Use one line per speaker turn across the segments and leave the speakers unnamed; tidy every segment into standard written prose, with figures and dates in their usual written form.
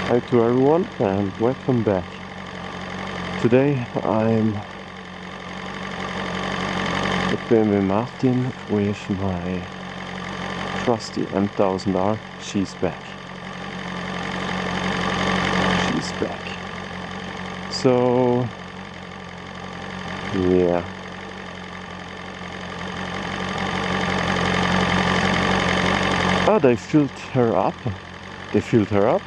Hi to everyone and welcome back. Today I'm at BMW Martin with my trusty M1000R. She's back. She's back. So yeah. Oh, they filled her up. They filled her up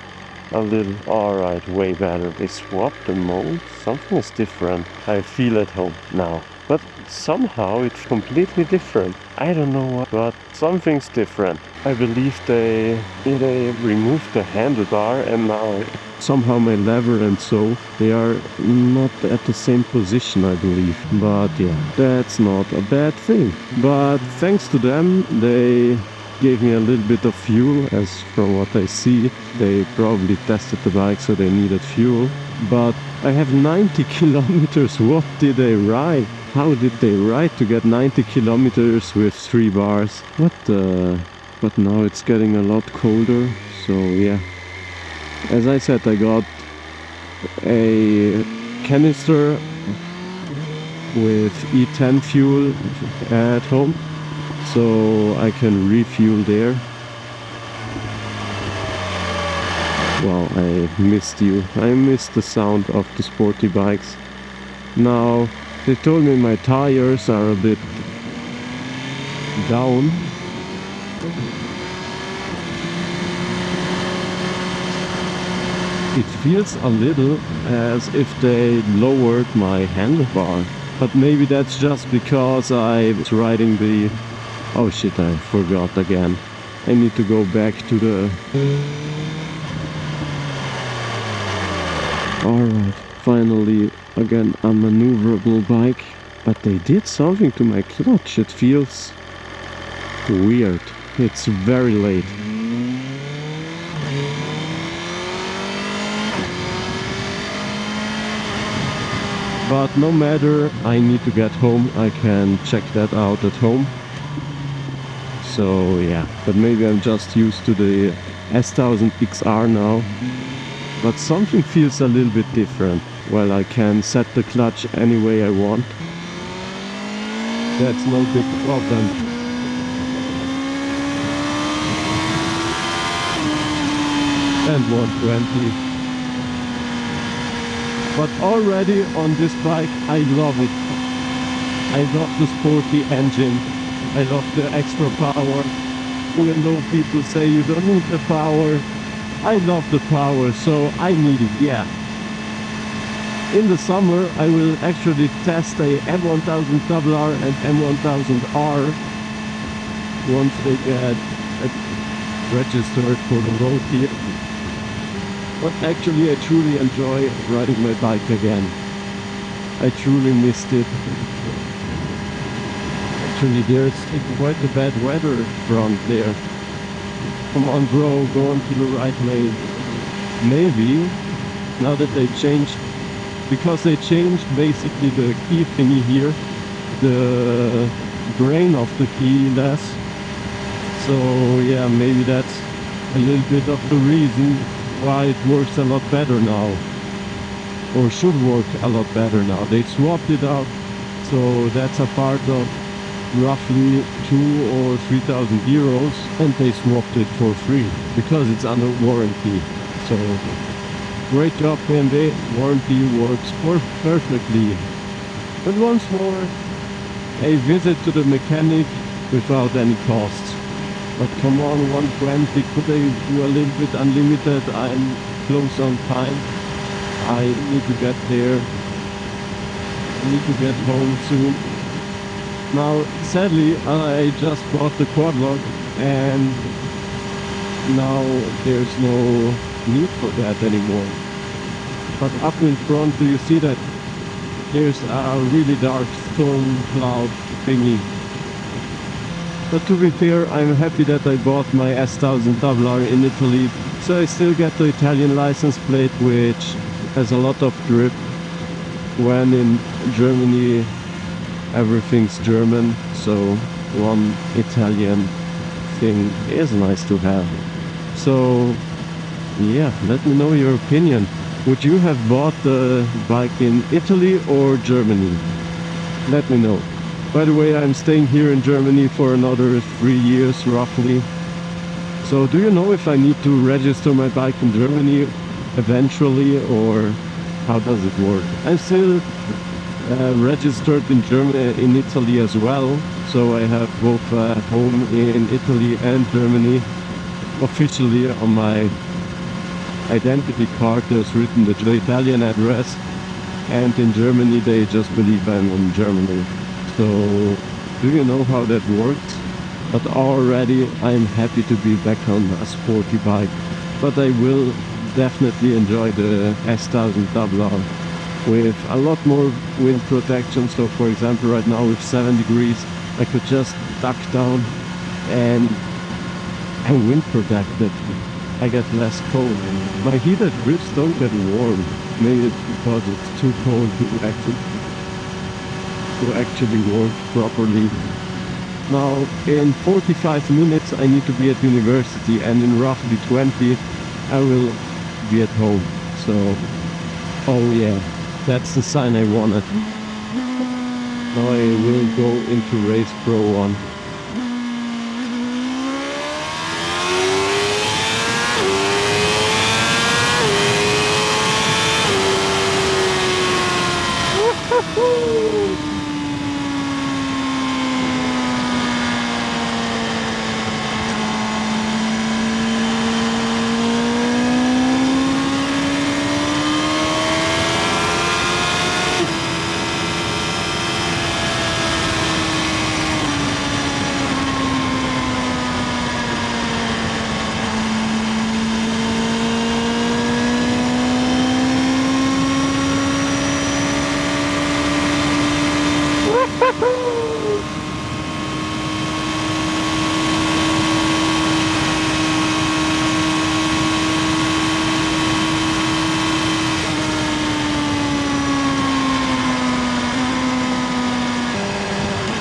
a little. Alright, way better. They swapped the mold. Something is different. I feel at home now. But somehow it's completely different. I don't know what, but something's different. I believe they removed the handlebar and now somehow my lever and so they are not at the same position, I believe. But yeah, that's not a bad thing. But thanks to them, they gave me a little bit of fuel. As from what I see, they probably tested the bike, so they needed fuel. But I have 90 kilometers. What did they ride? How did they ride to get 90 kilometers with 3 bars? What the... But now it's getting a lot colder, so yeah. As I said, I got a canister with E10 fuel at home, so I can refuel there. Wow, I missed you. I missed the sound of the sporty bikes. Now, they told me my tires are a bit down. It feels a little as if they lowered my handlebar. But maybe that's just because I was riding the... Oh shit, I forgot again. I need to go back to the... Alright, finally again a maneuverable bike. But they did something to my clutch. It feels weird. It's very late. But no matter, I need to get home. I can check that out at home. So yeah, but maybe I'm just used to the S1000XR now. But something feels a little bit different. Well, I can set the clutch any way I want. That's no big problem. And 120. But already on this bike, I love it. I love the sporty engine. I love the extra power. Even though people say you don't need the power, I love the power, so I need it, yeah. In the summer, I will actually test a M1000R and M1000R once they get registered for the road here. But actually, I truly enjoy riding my bike again. I truly missed it. Actually, there's quite a bad weather front there. Come on, bro, go onto the right lane. Maybe, now that they changed, because they changed basically the key thingy here, the grain of the key less. So yeah, maybe that's a little bit of the reason why it works a lot better now, or should work a lot better now. They swapped it out, so that's a part of roughly 2,000 or 3,000 euros, and they swapped it for free because it's under warranty. So great job, BMW. Warranty works perfectly. But once more, a visit to the mechanic without any costs. But come on, 120, could I do a little bit unlimited? I'm close on time. I need to get there. I need to get home soon. Now, sadly, I just bought the quad lock and now there's no need for that anymore. But up in front, do you see that? There's a really dark storm cloud thingy. But to be fair, I'm happy that I bought my S1000R in Italy, so I still get the Italian license plate, which has a lot of grip. When in Germany, everything's German, so one Italian thing is nice to have. So Yeah, let me know your opinion. Would you have bought the bike in Italy or Germany? Let me know. By the way, I'm staying here in Germany for another 3 years roughly. So do you know if I need to register my bike in Germany eventually, or how does it work? I'm still registered in Germany, in Italy as well. So I have both home in Italy and Germany. Officially on my identity card there's written the Italian address, and in Germany they just believe I'm in Germany. So do you know how that works? But already I'm happy to be back on a sporty bike, but I will definitely enjoy the S1000R with a lot more wind protection. So for example, right now with 7 degrees I could just duck down and I'm wind protected. I get less cold. My heated grips don't get warm. Maybe it's because it's too cold to actually work properly. Now in 45 minutes I need to be at university, and in roughly 20 I will be at home. So, oh yeah, that's the sign I wanted. Now I will go into Race Pro 1.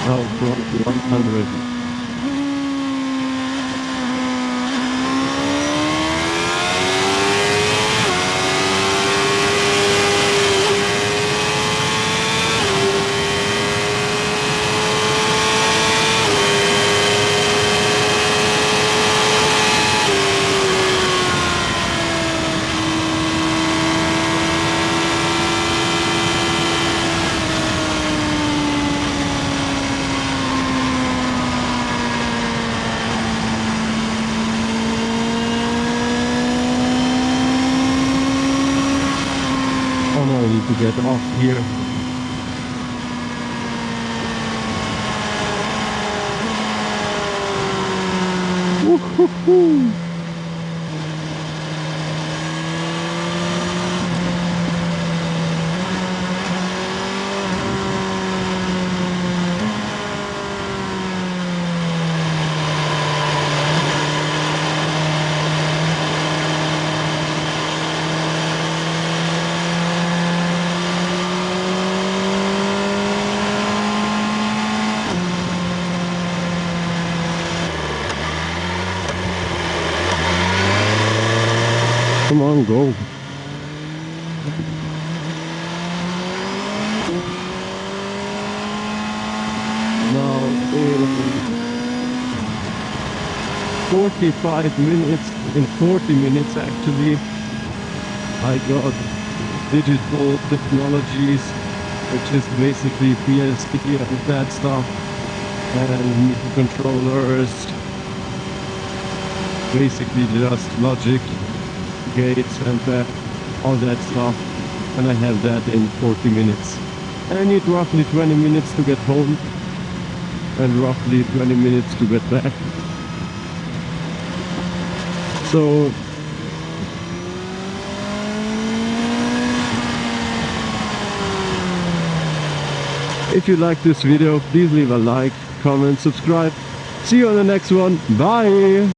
Now from 100. Oh no, I need to get off here. Woo-hoo-hoo. Come on, go. Now in 45 minutes, in 40 minutes actually, I got digital technologies, which is basically PSP and that stuff, and controllers, basically just logic gates and all that stuff, and I have that in 40 minutes. And I need roughly 20 minutes to get home and roughly 20 minutes to get back. So if you like this video, please leave a like, comment, subscribe. See you on the next one. Bye!